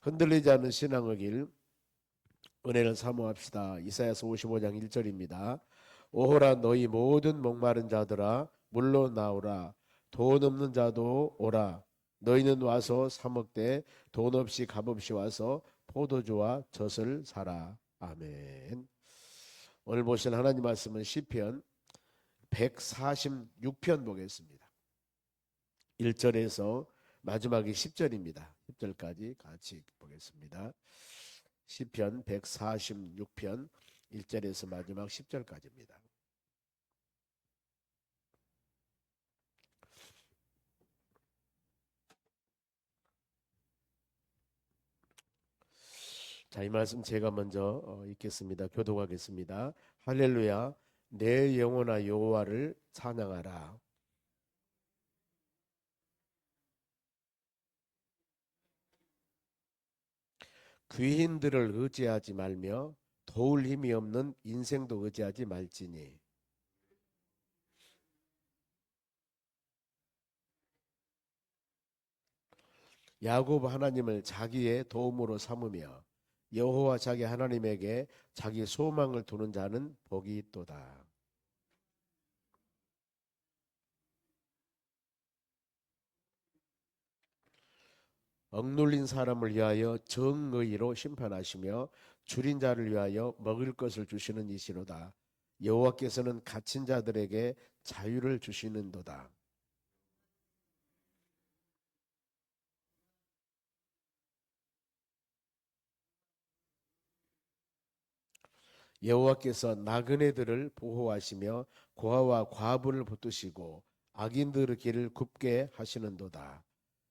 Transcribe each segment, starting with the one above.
흔들리지 않는 신앙의 길, 은혜를 사모합시다. 이사야서 55장 1절입니다. 오호라 너희 모든 목마른 자들아 물로 나오라. 돈 없는 자도 오라. 너희는 와서 사 먹되 돈 없이 값 없이 와서 포도주와 젖을 사라. 아멘. 오늘 보신 하나님 말씀은 시편 146편 보겠습니다. 1절에서 마지막이 10절입니다. 10절까지 같이 보겠습니다. 시편 146편 1절에서 마지막 10절까지입니다. 자, 이 말씀 제가 먼저 읽겠습니다. 교독하겠습니다. 할렐루야, 내 영혼아 여호와를 찬양하라. 귀인들을 의지하지 말며 도울 힘이 없는 인생도 의지하지 말지니. 야곱 하나님을 자기의 도움으로 삼으며 여호와 자기 하나님에게 자기 소망을 두는 자는 복이 있도다. 억눌린 사람을 위하여 정의로 심판하시며 줄인 자를 위하여 먹을 것을 주시는 이시로다. 여호와께서는 갇힌 자들에게 자유를 주시는도다. 여호와께서 나그네들을 보호하시며 고아와 과부를 붙드시고 악인들의 길을 굽게 하시는도다.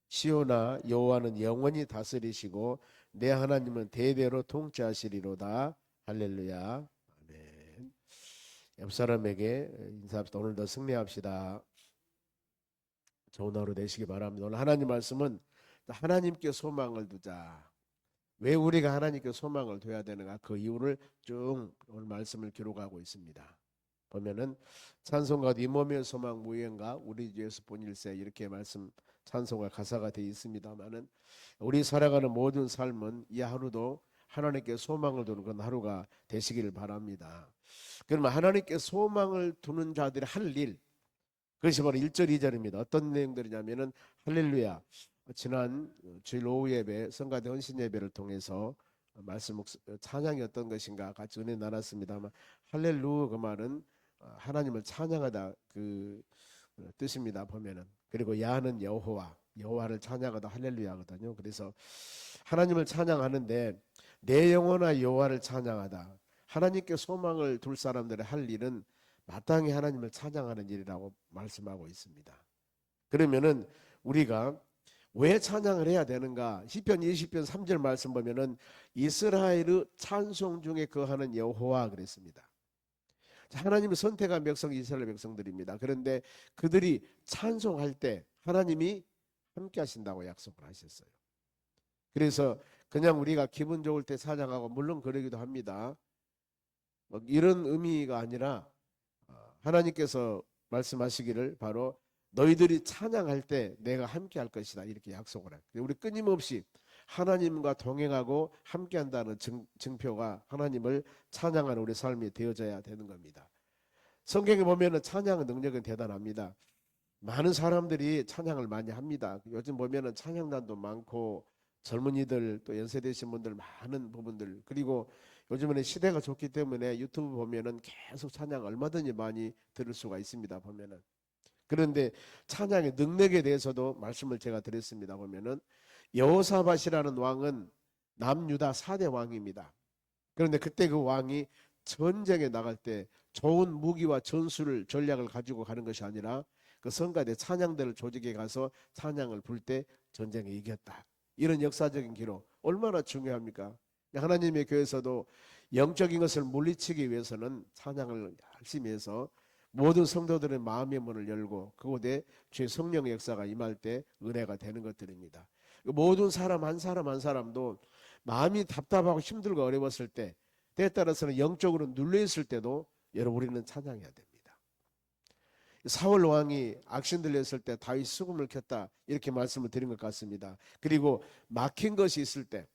시온아 여호와는 영원히 다스리시고 내 하나님은 대대로 통치하시리로다. 할렐루야. 아멘. 옆 사람에게 인사합시다. 오늘도 승리합시다. 좋은 하루 되시기 바랍니다. 오늘 하나님 말씀은 하나님께 소망을 두자. 왜 우리가 하나님께 소망을 둬야 되는가? 그 이유를 쭉 오늘 말씀을 기록하고 있습니다. 보면은 찬송가 네 몸의 소망 무언가 우리 주 예수 본일세 이렇게 말씀 찬송가 가사가 되어 있습니다만은 우리 살아가는 모든 삶은 이 하루도 하나님께 소망을 두는 그런 하루가 되시기를 바랍니다. 그러면 하나님께 소망을 두는 자들이 할 일, 그것이 바로 1절 2절입니다. 어떤 내용들이냐면은 할렐루야, 지난 주일 오후 예배 성가대 헌신 예배를 통해서 말씀 찬양이 어떤 것인가 같이 은혜 나눴습니다만 할렐루야 그 말은 하나님을 찬양하다 그 뜻입니다. 보면은 그리고 야는 여호와를 찬양하다 할렐루야거든요. 그래서 하나님을 찬양하는데 내 영혼아 여호와를 찬양하다. 하나님께 소망을 둘 사람들의 할 일은 마땅히 하나님을 찬양하는 일이라고 말씀하고 있습니다. 그러면은 우리가 왜 찬양을 해야 되는가? 시편 20편 3절 말씀 보면은 이스라엘의 찬송 중에 거하는 여호와 그랬습니다. 하나님을 선택한 백성이 이스라엘 백성들입니다. 그런데 그들이 찬송할 때 하나님이 함께 하신다고 약속을 하셨어요. 그래서 그냥 우리가 기분 좋을 때 찬양하고 물론 그러기도 합니다. 이런 의미가 아니라 하나님께서 말씀하시기를 바로 너희들이 찬양할 때 내가 함께 할 것이다 이렇게 약속을 해요. 우리 끊임없이 하나님과 동행하고 함께 한다는 증표가 하나님을 찬양하는 우리 삶이 되어져야 되는 겁니다. 성경에 보면은 찬양의 능력은 대단합니다. 많은 사람들이 찬양을 많이 합니다. 요즘 보면은 찬양단도 많고 젊은이들 또 연세 되신 분들 많은 부분들, 그리고 요즘에는 시대가 좋기 때문에 유튜브 보면은 계속 찬양 얼마든지 많이 들을 수가 있습니다. 보면은 그런데 찬양의 능력에 대해서도 말씀을 제가 드렸습니다. 보면은 여호사밧이라는 왕은 남유다 4대 왕입니다. 그런데 그때 그 왕이 전쟁에 나갈 때 좋은 무기와 전략을 가지고 가는 것이 아니라 그 성가대 찬양대를 조직해 가서 찬양을 부를 때 전쟁에 이겼다. 이런 역사적인 기록 얼마나 중요합니까? 하나님의 교회에서도 영적인 것을 물리치기 위해서는 찬양을 열심히 해서 모든 성도들의 마음의 문을 열고 그곳에 주의 성령의 역사가 임할 때 은혜가 되는 것들입니다. 모든 사람 한 사람 한 사람도 마음이 답답하고 힘들고 어려웠을 때, 때에 따라서는 영적으로 눌려있을 때도 여러분 우리는 찬양해야 됩니다. 사울 왕이 악신 들렸을 때 다윗 수금을 켰다 이렇게 말씀을 드린 것 같습니다. 그리고 막힌 것이 있을 때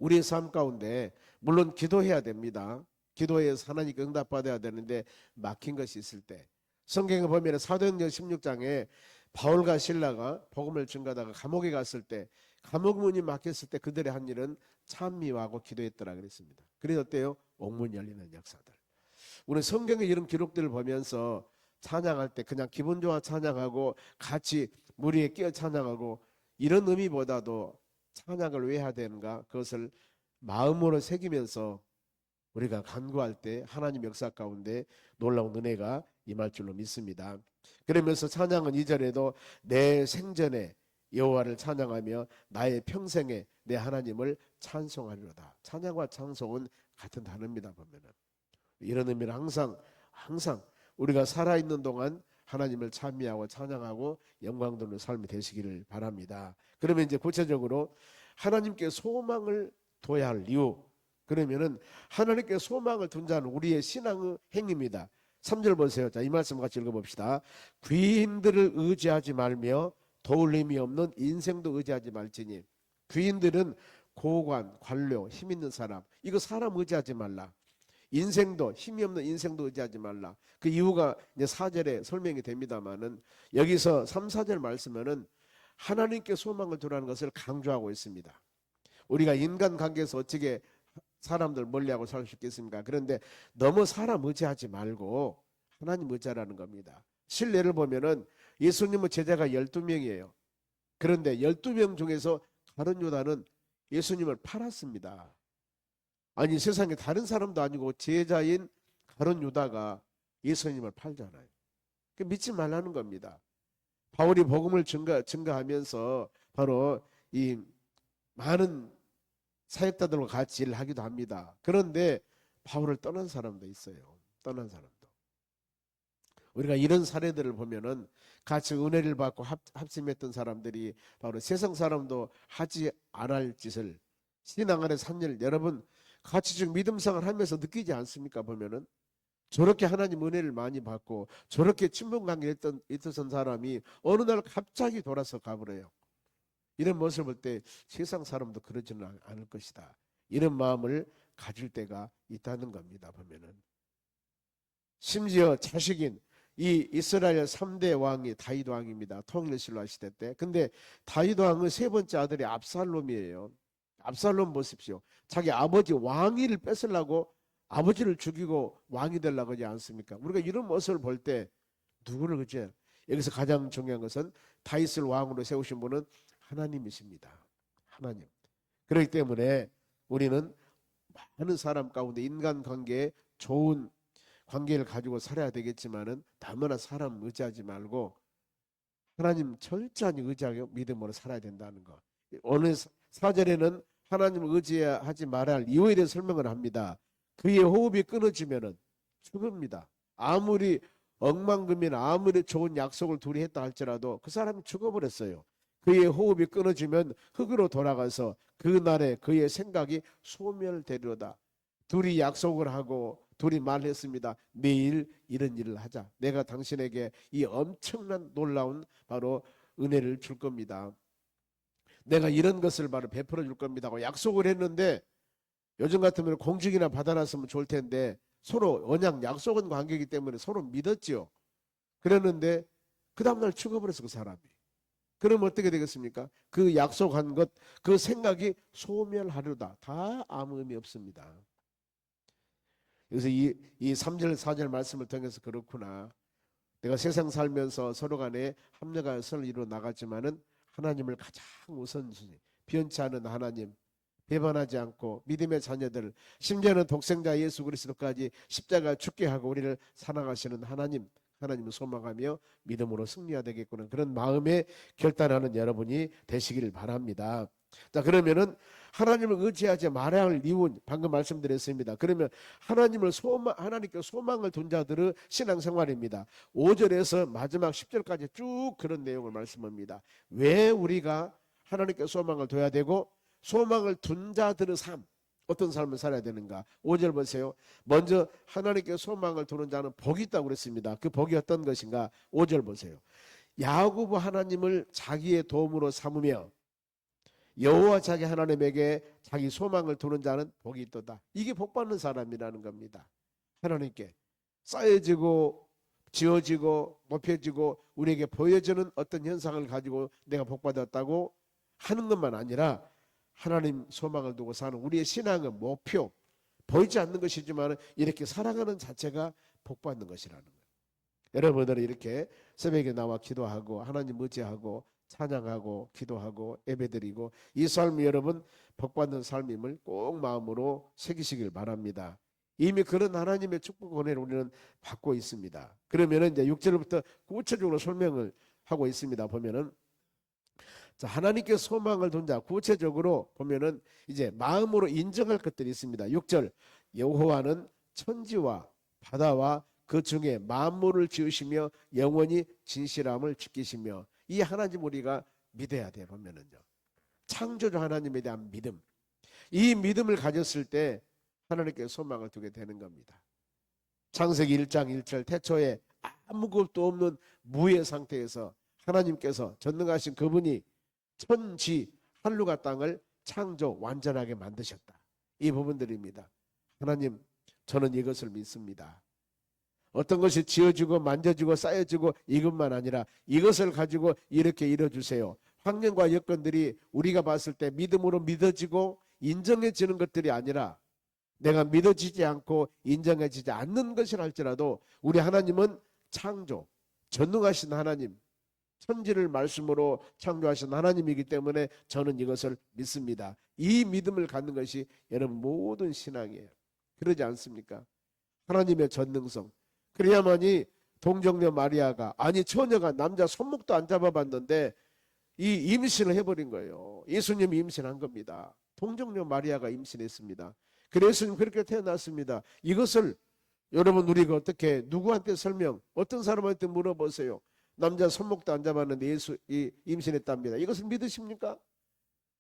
우리의 삶 가운데 물론 기도해야 됩니다. 기도해서 하나님께 응답받아야 되는데 막힌 것이 있을 때, 성경에 보면 사도행전 16장에 바울과 실라가 복음을 전가하다가 감옥에 갔을 때, 감옥 문이 막혔을 때 그들의 한 일은 찬미하고 기도했더라 그랬습니다. 그래서 어때요? 옥문 열리는 역사들. 우리 성경의 이런 기록들을 보면서 찬양할 때 그냥 기분 좋아 찬양하고 같이 무리에 끼어 찬양하고 이런 의미보다도 찬양을 왜 해야 되는가, 그것을 마음으로 새기면서 우리가 간구할 때 하나님 역사 가운데 놀라운 은혜가 임할 줄로 믿습니다. 그러면서 찬양은 2절에도 내 생전에 여호와를 찬양하며 나의 평생에 내 하나님을 찬송하리로다. 찬양과 찬송은 같은 단어입니다. 보면은 이런 의미는 항상 우리가 살아있는 동안 하나님을 찬미하고 찬양하고 영광 돌리는 삶이 되시기를 바랍니다. 그러면 이제 구체적으로 하나님께 소망을 둬야 할 이유, 그러면은 하나님께 소망을 둔 자는 우리의 신앙의 행위입니다. 3절 보세요. 자, 이 말씀 같이 읽어봅시다. 귀인들을 의지하지 말며 도울림이 없는 인생도 의지하지 말지니. 귀인들은 고관, 관료, 힘 있는 사람, 이거 사람 의지하지 말라. 인생도, 힘이 없는 인생도 의지하지 말라. 그 이유가 이제 4절에 설명이 됩니다만은 여기서 3, 4절 말씀에는 하나님께 소망을 두라는 것을 강조하고 있습니다. 우리가 인간관계에서 어떻게 사람들 멀리하고 살 수 있겠습니까? 그런데 너무 사람 의지하지 말고 하나님 의지하라는 겁니다. 실례를 보면은 예수님의 제자가 12명이에요. 그런데 12명 중에서 가룟 유다는 예수님을 팔았습니다. 아니, 세상에 다른 사람도 아니고 제자인 가룟 유다가 예수님을 팔잖아요. 믿지 말라는 겁니다. 바울이 복음을 증가하면서 바로 이 많은 사역자들과 같이 일을 하기도 합니다. 그런데 바울을 떠난 사람도 있어요. 떠난 사람도. 우리가 이런 사례들을 보면은 같이 은혜를 받고 합심했던 사람들이 바로 세상 사람도 하지 않을 짓을, 신앙 안에 산 일, 여러분 같이 지금 믿음 생활 하면서 느끼지 않습니까? 보면은 저렇게 하나님 은혜를 많이 받고 저렇게 친분 관계에 있었던 사람이 어느 날 갑자기 돌아서 가버려요. 이런 모습을 볼 때 세상 사람도 그러지는 않을 것이다, 이런 마음을 가질 때가 있다는 겁니다. 보면은 심지어 자식인 이 이스라엘 3대 왕이 다윗 왕입니다. 통일신라 시대 때. 근데 다윗 왕의 세 번째 아들이 압살롬이에요. 압살롬 보십시오. 자기 아버지 왕위를 뺏으려고 아버지를 죽이고 왕이 되려고 하지 않습니까? 우리가 이런 모습을 볼 때 누구를 그제, 여기서 가장 중요한 것은 다윗을 왕으로 세우신 분은 하나님이십니다. 하나님. 그렇기 때문에 우리는 많은 사람 가운데 인간관계에 좋은 관계를 가지고 살아야 되겠지만은 다만 사람 의지하지 말고 하나님 철저히 의지하고 믿음으로 살아야 된다는 거. 오늘 4절에는 하나님을 의지하지 말아야 할 이유에 대해 설명을 합니다. 그의 호흡이 끊어지면은 죽습니다. 아무리 억만금이나 아무리 좋은 약속을 둘이 했다 할지라도 그 사람이 죽어버렸어요. 그의 호흡이 끊어지면 흙으로 돌아가서 그날에 그의 생각이 소멸되리로다. 둘이 약속을 하고 둘이 말했습니다. 매일 이런 일을 하자. 내가 당신에게 이 엄청난 놀라운 바로 은혜를 줄 겁니다. 내가 이런 것을 바로 베풀어 줄 겁니다 하고 약속을 했는데, 요즘 같으면 공직이나 받아놨으면 좋을 텐데 서로 언약 약속은 관계이기 때문에 서로 믿었지요. 그랬는데 그 다음날 죽어버렸어, 그 사람이. 그럼 어떻게 되겠습니까? 그 약속한 것, 그 생각이 소멸하려다. 다 아무 의미 없습니다. 그래서 이 3절 4절 말씀을 통해서 그렇구나, 내가 세상 살면서 서로 간에 합력하여 선을 이루어 나갔지만은 하나님을 가장 우선순위, 변치 않은 하나님, 배반하지 않고 믿음의 자녀들, 심지어는 독생자 예수 그리스도까지 십자가 죽게 하고 우리를 사랑하시는 하나님을 소망하며 믿음으로 승리해야 되겠구나, 그런 마음에 결단하는 여러분이 되시기를 바랍니다. 자, 그러면은 하나님을 의지하지 말아야 할 이유는 방금 말씀드렸습니다. 그러면 하나님께 소망을 둔 자들의 신앙생활입니다. 5절에서 마지막 10절까지 쭉 그런 내용을 말씀합니다. 왜 우리가 하나님께 소망을 둬야 되고 소망을 둔 자들의 삶, 어떤 삶을 살아야 되는가. 5절 보세요. 먼저 하나님께 소망을 두는 자는 복이 있다고 그랬습니다. 그 복이 어떤 것인가. 5절 보세요. 야고보 하나님을 자기의 도움으로 삼으며 여호와 자기 하나님에게 자기 소망을 두는 자는 복이 있도다. 이게 복받는 사람이라는 겁니다. 하나님께 쌓여지고 지어지고 높여지고 우리에게 보여지는 어떤 현상을 가지고 내가 복받았다고 하는 것만 아니라 하나님 소망을 두고 사는 우리의 신앙의 목표, 보이지 않는 것이지만 이렇게 살아가는 자체가 복받는 것이라는 거예요. 여러분들은 이렇게 새벽에 나와 기도하고 하나님 의지하고 찬양하고 기도하고 예배드리고 이 삶이 여러분 복받는 삶임을 꼭 마음으로 새기시길 바랍니다. 이미 그런 하나님의 축복 은혜를 우리는 받고 있습니다. 그러면은 이제 6절부터 구체적으로 설명을 하고 있습니다. 보면은 자, 하나님께 소망을 둔 자 구체적으로 보면은 이제 마음으로 인정할 것들이 있습니다. 6절 여호와는 천지와 바다와 그 중에 만물을 지으시며 영원히 진실함을 지키시며 이 하나님 우리가 믿어야 돼. 보면은요 창조주 하나님에 대한 믿음, 이 믿음을 가졌을 때 하나님께 소망을 두게 되는 겁니다. 창세기 1장 1절 태초에 아무것도 없는 무의 상태에서 하나님께서 전능하신 그분이 천지 하늘과 땅을 창조 완전하게 만드셨다. 이 부분들입니다. 하나님 저는 이것을 믿습니다. 어떤 것이 지어지고 만져지고 쌓여지고 이것만 아니라 이것을 가지고 이렇게 이뤄주세요. 환경과 여건들이 우리가 봤을 때 믿음으로 믿어지고 인정해지는 것들이 아니라 내가 믿어지지 않고 인정해지지 않는 것이라 할지라도 우리 하나님은 창조, 전능하신 하나님, 천지를 말씀으로 창조하신 하나님이기 때문에 저는 이것을 믿습니다. 이 믿음을 갖는 것이 여러분 모든 신앙이에요. 그러지 않습니까? 하나님의 전능성. 그래야만이 동정녀 마리아가 아니 처녀가 남자 손목도 안 잡아봤는데 이 임신을 해버린 거예요. 예수님이 임신한 겁니다. 동정녀 마리아가 임신했습니다. 그래서 예수님 그렇게 태어났습니다. 이것을 여러분 우리가 어떻게 누구한테 설명 어떤 사람한테 물어보세요. 남자 손목도 안 잡았는데 예수 임신했답니다. 이것을 믿으십니까?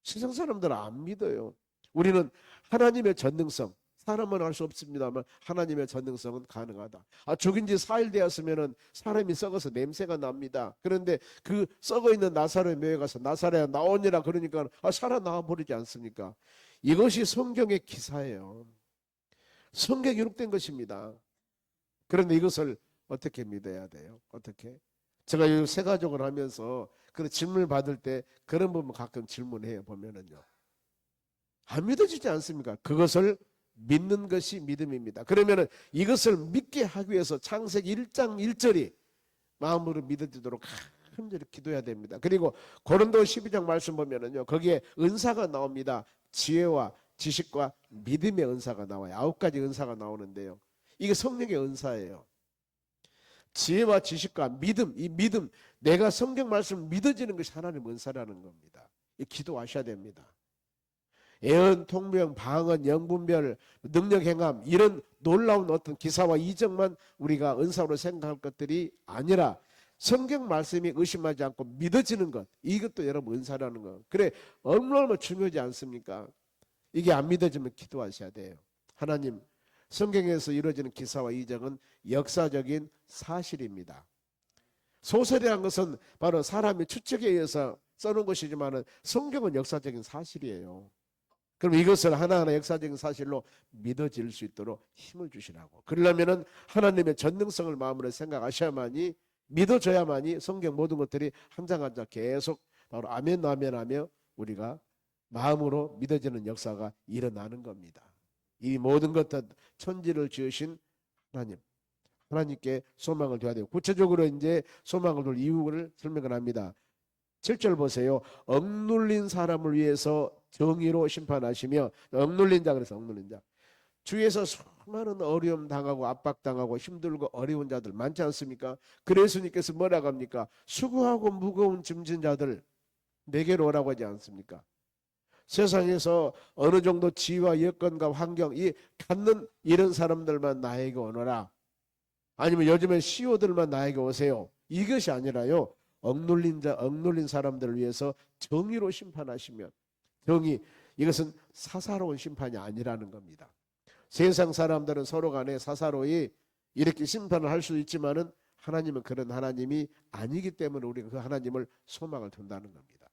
세상 사람들은 안 믿어요. 우리는 하나님의 전능성, 사람은 알 수 없습니다만 하나님의 전능성은 가능하다. 죽인 지 4일 되었으면 사람이 썩어서 냄새가 납니다. 그런데 그 썩어 있는 나사로의 묘에 가서 나사로야 나오니라 그러니까 살아나와 버리지 않습니까? 이것이 성경의 기사예요. 성경에 기록된 것입니다. 그런데 이것을 어떻게 믿어야 돼요? 어떻게? 제가 이 새 가족을 하면서 그런 질문을 받을 때 그런 부분 가끔 질문해요. 보면은요. 안 믿어지지 않습니까? 그것을 믿는 것이 믿음입니다. 그러면은 이것을 믿게 하기 위해서 창세기 1장 1절이 마음으로 믿어지도록 간절히 기도해야 됩니다. 그리고 고린도 12장 말씀 보면은요. 거기에 은사가 나옵니다. 지혜와 지식과 믿음의 은사가 나와요. 9가지 은사가 나오는데요. 이게 성령의 은사예요. 지혜와 지식과 믿음, 이 믿음, 내가 성경 말씀을 믿어지는 것이 하나님의 은사라는 겁니다. 기도하셔야 됩니다. 예언, 통명, 방언, 영분별, 능력 행함 이런 놀라운 어떤 기사와 이적만 우리가 은사로 생각할 것들이 아니라 성경 말씀이 의심하지 않고 믿어지는 것, 이것도 여러분 은사라는 것. 그래 얼마나 중요하지 않습니까? 이게 안 믿어지면 기도하셔야 돼요. 하나님, 성경에서 이루어지는 기사와 이적은 역사적인 사실입니다. 소설이라는 것은 바로 사람의 추측에 의해서 써놓은 것이지만 성경은 역사적인 사실이에요. 그럼 이것을 하나하나 역사적인 사실로 믿어질 수 있도록 힘을 주시라고. 그러려면 하나님의 전능성을 마음으로 생각하셔야만이, 믿어져야만이 성경 모든 것들이 한 장 한 장 계속 바로 아멘 아멘 하며 우리가 마음으로 믿어지는 역사가 일어나는 겁니다. 이 모든 것들 천지를 지으신 하나님, 하나님께 소망을 둬야 돼요. 구체적으로 이제 소망을 둘 이유를 설명을 합니다. 7절 보세요. 억눌린 사람을 위해서 정의로 심판하시며, 억눌린 자, 그래서 억눌린 자, 주위에서 수많은 어려움 당하고 압박당하고 힘들고 어려운 자들 많지 않습니까? 그래서 예수님께서 뭐라고 합니까? 수고하고 무거운 짐진 자들 내게로 오라고 하지 않습니까? 세상에서 어느 정도 지위와 여건과 환경 이 갖는 이런 사람들만 나에게 오너라. 아니면 요즘에 CEO들만 나에게 오세요. 이것이 아니라요. 억눌린 자, 억눌린 사람들을 위해서 정의로 심판하시면, 정의, 이것은 사사로운 심판이 아니라는 겁니다. 세상 사람들은 서로 간에 사사로이 이렇게 심판을 할 수 있지만은 하나님은 그런 하나님이 아니기 때문에 우리가 그 하나님을 소망을 둔다는 겁니다.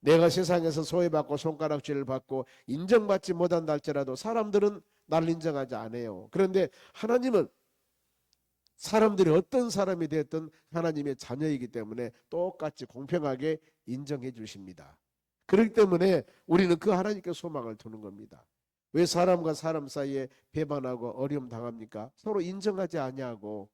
내가 세상에서 소외받고 손가락질을 받고 인정받지 못한다 할지라도 사람들은 나를 인정하지 않아요. 그런데 하나님은 사람들이 어떤 사람이 되었든 하나님의 자녀이기 때문에 똑같이 공평하게 인정해 주십니다. 그렇기 때문에 우리는 그 하나님께 소망을 두는 겁니다. 왜 사람과 사람 사이에 배반하고 어려움 당합니까? 서로 인정하지 아니하고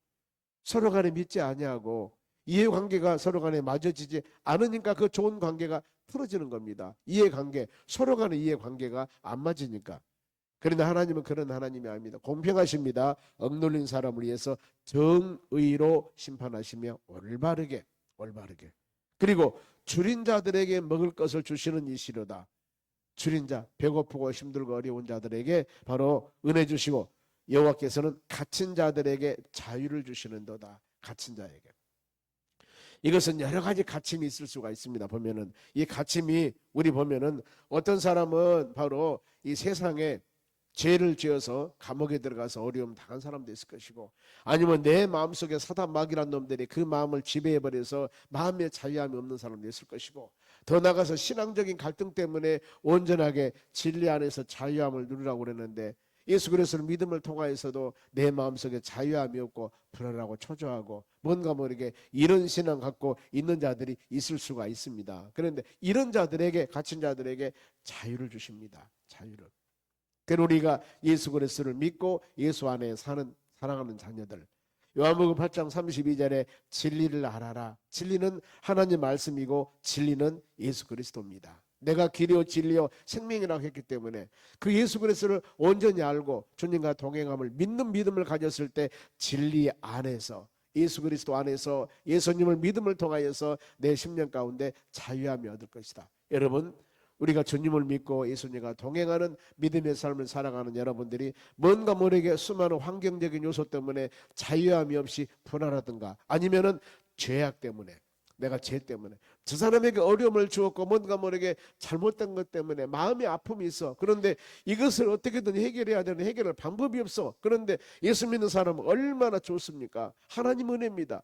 서로 간에 믿지 아니하고 이해관계가 서로 간에 맞아지지 않으니까 그 좋은 관계가 틀어지는 겁니다. 이해관계, 서로 간의 이해관계가 안 맞으니까. 그런데 하나님은 그런 하나님이 아닙니다. 공평하십니다. 억눌린 사람을 위해서 정의로 심판하시며 올바르게. 그리고 줄인 자들에게 먹을 것을 주시는 이시로다. 줄인 자, 배고프고 힘들고 어려운 자들에게 바로 은혜 주시고 여호와께서는 갇힌 자들에게 자유를 주시는도다. 갇힌 자에게. 이것은 여러 가지 갇힘이 있을 수가 있습니다. 보면은 이 갇힘이 우리 보면은 어떤 사람은 바로 이 세상에 죄를 지어서 감옥에 들어가서 어려움 당한 사람도 있을 것이고, 아니면 내 마음속에 사단 마귀란 놈들이 그 마음을 지배해버려서 마음의 자유함이 없는 사람도 있을 것이고, 더 나아가서 신앙적인 갈등 때문에 온전하게 진리 안에서 자유함을 누리라고 그랬는데 예수 그리스도를 믿음을 통하여서도 내 마음속에 자유함이 없고 불안하고 초조하고 뭔가 모르게 이런 신앙 갖고 있는 자들이 있을 수가 있습니다. 그런데 이런 자들에게, 갇힌 자들에게 자유를 주십니다. 자유를. 그래서 우리가 예수 그리스도를 믿고 예수 안에 사는 사랑하는 자녀들, 요한복음 8장 32절에 진리를 알아라. 진리는 하나님 말씀이고 진리는 예수 그리스도입니다. 내가 길이요 진리요 생명이라고 했기 때문에 그 예수 그리스도를 온전히 알고 주님과 동행함을 믿는 믿음을 가졌을 때 진리 안에서, 예수 그리스도 안에서 예수님을 믿음을 통하여서 내 심령 가운데 자유함이 얻을 것이다. 여러분, 우리가 주님을 믿고 예수님과 동행하는 믿음의 삶을 살아가는 여러분들이 뭔가 모르게 수많은 환경적인 요소 때문에 자유함이 없이 불안하든가, 아니면은 죄악 때문에, 내가 죄 때문에 저 사람에게 어려움을 주었고 뭔가 모르게 잘못된 것 때문에 마음의 아픔이 있어. 그런데 이것을 어떻게든 해결해야 되는 해결할 방법이 없어. 그런데 예수 믿는 사람은 얼마나 좋습니까? 하나님 은혜입니다.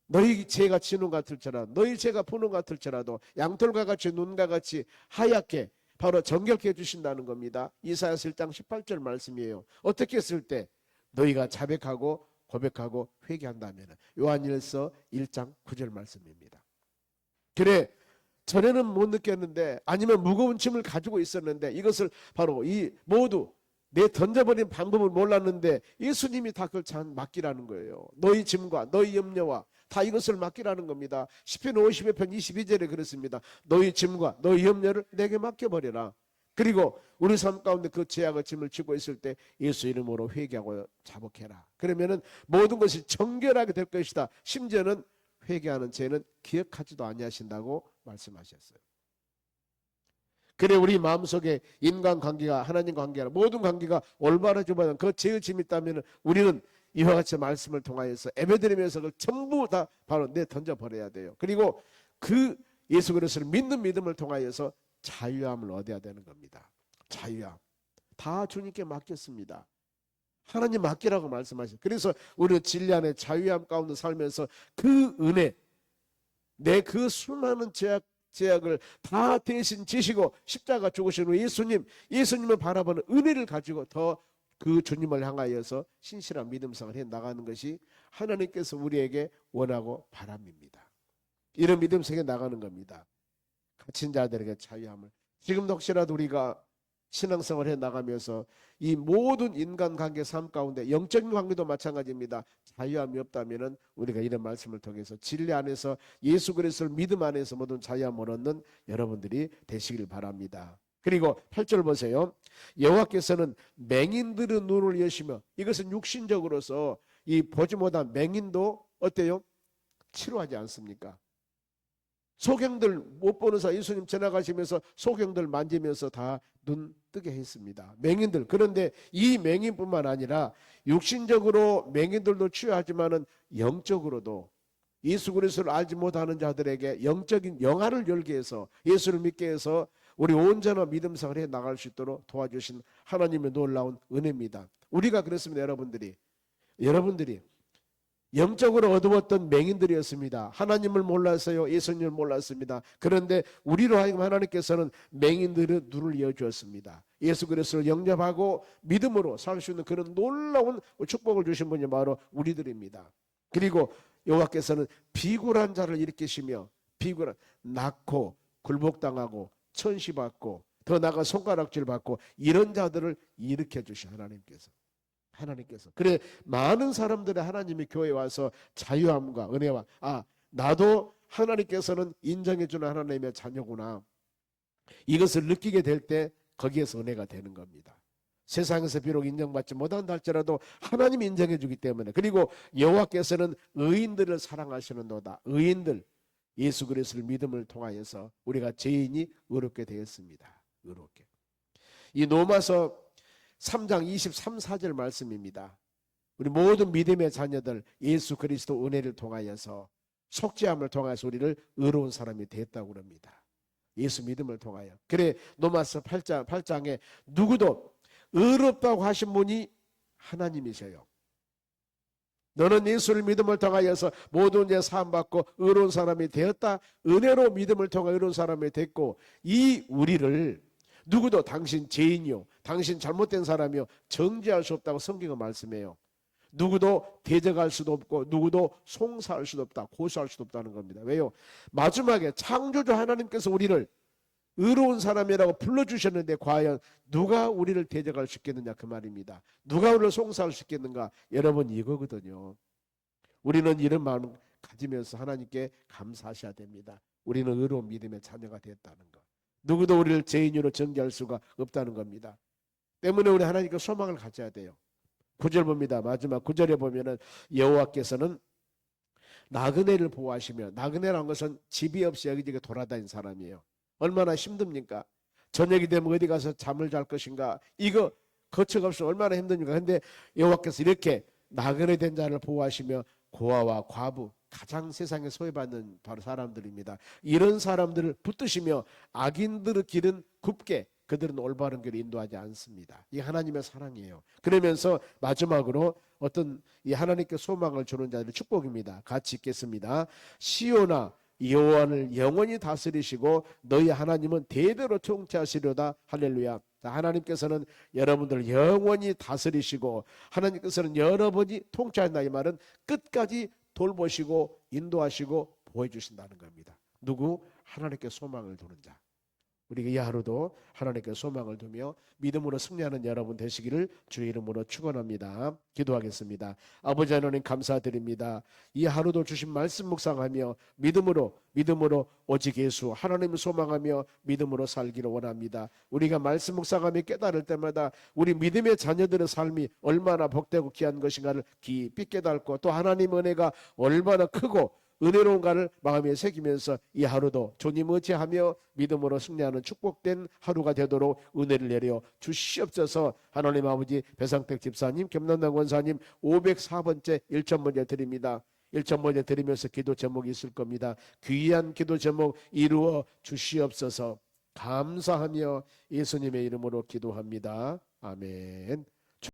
너희 죄가 진홍 같을지라도, 너희 죄가 분홍 같을지라도 양털과 같이 눈과 같이 하얗게 바로 정결케 해주신다는 겁니다. 이사야서 1장 18절 말씀이에요. 어떻게 했을 때? 너희가 자백하고 고백하고 회개한다면. 요한일서 1장 9절 말씀입니다. 그래, 전에는 못 느꼈는데, 아니면 무거운 짐을 가지고 있었는데, 이것을 바로 이 모두 내 던져버린 방법을 몰랐는데 예수님이 다 그걸 맡기라는 거예요. 너희 짐과 너희 염려와 다 이것을 맡기라는 겁니다. 시편 52편 22절에 그렇습니다. 너희 짐과 너희 염려를 내게 맡겨버려라. 그리고 우리 삶 가운데 그 죄악의 짐을 지고 있을 때 예수 이름으로 회개하고 자복해라. 그러면은 모든 것이 정결하게 될 것이다. 심지어는 회개하는 죄는 기억하지도 아니하신다고 말씀하셨어요. 그래, 우리 마음속에 인간관계가, 하나님 관계가, 모든 관계가 올바라지만 그 죄의 짐이 있다면 우리는 이와 같이 말씀을 통하여서 예배드리면서 그걸 전부 다 바로 내 던져버려야 돼요. 그리고 그 예수 그리스도를 믿는 믿음을 통하여서 자유함을 얻어야 되는 겁니다. 자유함 다 주님께 맡겼습니다. 하나님 맡기라고 말씀하셨어요. 그래서 우리는 진리 안에 자유함 가운데 살면서 그 은혜, 내 그 수많은 죄악을 다 대신 지시고 십자가 죽으신 후 예수님을 바라보는 은혜를 가지고 더 그 주님을 향하여서 신실한 믿음생활을 해 나가는 것이 하나님께서 우리에게 원하고 바람입니다. 이런 믿음생활에 나가는 겁니다. 갇힌 자들에게 자유함을. 지금도 혹시라도 우리가 신앙생활을 해 나가면서 이 모든 인간관계 삶 가운데 영적인 관계도 마찬가지입니다. 자유함이 없다면 우리가 이런 말씀을 통해서 진리 안에서 예수 그리스도를 믿음 안에서 모든 자유함을 얻는 여러분들이 되시길 바랍니다. 그리고 8절 보세요. 여호와께서는 맹인들의 눈을 여시며, 이것은 육신적으로서 이 보지 못한 맹인도 어때요? 치료하지 않습니까? 소경들 못 보는 사이 예수님 지나가시면서 소경들 만지면서 다 눈 뜨게 했습니다. 맹인들. 그런데 이 맹인뿐만 아니라 육신적으로 맹인들도 치유하지만은 영적으로도 예수 그리스도를 알지 못하는 자들에게 영적인 영안을 열게 해서 예수를 믿게 해서 우리 온전한 믿음 생활을 해 나갈 수 있도록 도와주신 하나님의 놀라운 은혜입니다. 우리가 그렇습니다. 여러분들이 영적으로 어두웠던 맹인들이었습니다. 하나님을 몰랐어요. 예수님을 몰랐습니다. 그런데 우리로 하여금 하나님께서는 맹인들의 눈을 여주었습니다. 예수 그리스도를 영접하고 믿음으로 살 수 있는 그런 놀라운 축복을 주신 분이 바로 우리들입니다. 그리고 여호와께서는 비굴한 자를 일으키시며 비굴한 낳고 굴복당하고 천시받고 더 나아가 손가락질 받고 이런 자들을 일으켜 주신 하나님께서 그래 많은 사람들의 하나님이 교회에 와서 자유함과 은혜와 나도 하나님께서는 인정해 주는 하나님의 자녀구나 이것을 느끼게 될 때 거기에서 은혜가 되는 겁니다. 세상에서 비록 인정받지 못한다 할지라도 하나님이 인정해 주기 때문에 그리고 여호와께서는 의인들을 사랑하시는도다. 의인들 예수 그리스도를 믿음을 통하여서 우리가 죄인이 의롭게 되었습니다. 의롭게. 이 로마서 3장 23, 4절 말씀입니다. 우리 모든 믿음의 자녀들 예수 그리스도 은혜를 통하여서 속죄함을 통해서 우리를 의로운 사람이 됐다고 합니다. 예수 믿음을 통하여. 그래 로마서 8장에 누구도 의롭다고 하신 분이 하나님이세요. 너는 예수를 믿음을 통하여서 모든 죄 사함받고 의로운 사람이 되었다. 은혜로 믿음을 통해 의로운 사람이 됐고 이 우리를 누구도 당신 죄인이요 당신 잘못된 사람이요 정죄할 수 없다고 성경은 말씀해요. 누구도 대적할 수도 없고 누구도 송사할 수도 없다. 고소할 수도 없다는 겁니다. 왜요? 마지막에 창조주 하나님께서 우리를 의로운 사람이라고 불러주셨는데 과연 누가 우리를 대적할 수 있겠느냐 그 말입니다. 누가 우리를 송사할 수 있겠는가? 여러분 이거거든요. 우리는 이런 마음을 가지면서 하나님께 감사하셔야 됩니다. 우리는 의로운 믿음의 자녀가 되었다는 것. 누구도 우리를 죄인으로 정죄할 수가 없다는 겁니다. 때문에 우리 하나님께 소망을 가져야 돼요. 9절 봅니다. 마지막 9절에 보면은 여호와께서는 나그네를 보호하시며 나그네라는 것은 집이 없이 여기저기 돌아다니는 사람이에요. 얼마나 힘듭니까? 저녁이 되면 어디 가서 잠을 잘 것인가? 이거 거처가 없으면 얼마나 힘듭니까? 그런데 여호와께서 이렇게 나그네 된 자를 보호하시며 고아와 과부 가장 세상에 소외받는 바로 사람들입니다. 이런 사람들을 붙드시며 악인들의 길은 굽게 그들은 올바른 길을 인도하지 않습니다. 이 하나님의 사랑이에요. 그러면서 마지막으로 어떤 이 하나님께 소망을 주는 자들의 축복입니다. 같이 읽겠습니다. 시온아 여호와를 영원히 다스리시고 너희 하나님은 대대로 통치하시려다. 할렐루야. 하나님께서는 여러분들 영원히 다스리시고 하나님께서는 여러분이 통치한다. 이 말은 끝까지 돌보시고 인도하시고 보호해주신다는 겁니다. 누구? 하나님께 소망을 두는 자. 우리가 이 하루도 하나님께 소망을 두며 믿음으로 승리하는 여러분 되시기를 주의 이름으로 축원합니다. 기도하겠습니다. 아버지 하나님 감사드립니다. 이 하루도 주신 말씀 묵상하며 믿음으로 오직 예수 하나님을 소망하며 믿음으로 살기를 원합니다. 우리가 말씀 묵상하며 깨달을 때마다 우리 믿음의 자녀들의 삶이 얼마나 복되고 귀한 것인가를 깊이 깨닫고 또 하나님의 은혜가 얼마나 크고 은혜로운가를 마음에 새기면서 이 하루도 주님 의지하며 믿음으로 승리하는 축복된 하루가 되도록 은혜를 내려 주시옵소서. 하나님 아버지 배상택 집사님 김남당 권사님 504번째 1,000번째 드립니다. 1,000번째 드리면서 기도 제목이 있을 겁니다. 귀한 기도 제목 이루어 주시옵소서. 감사하며 예수님의 이름으로 기도합니다. 아멘.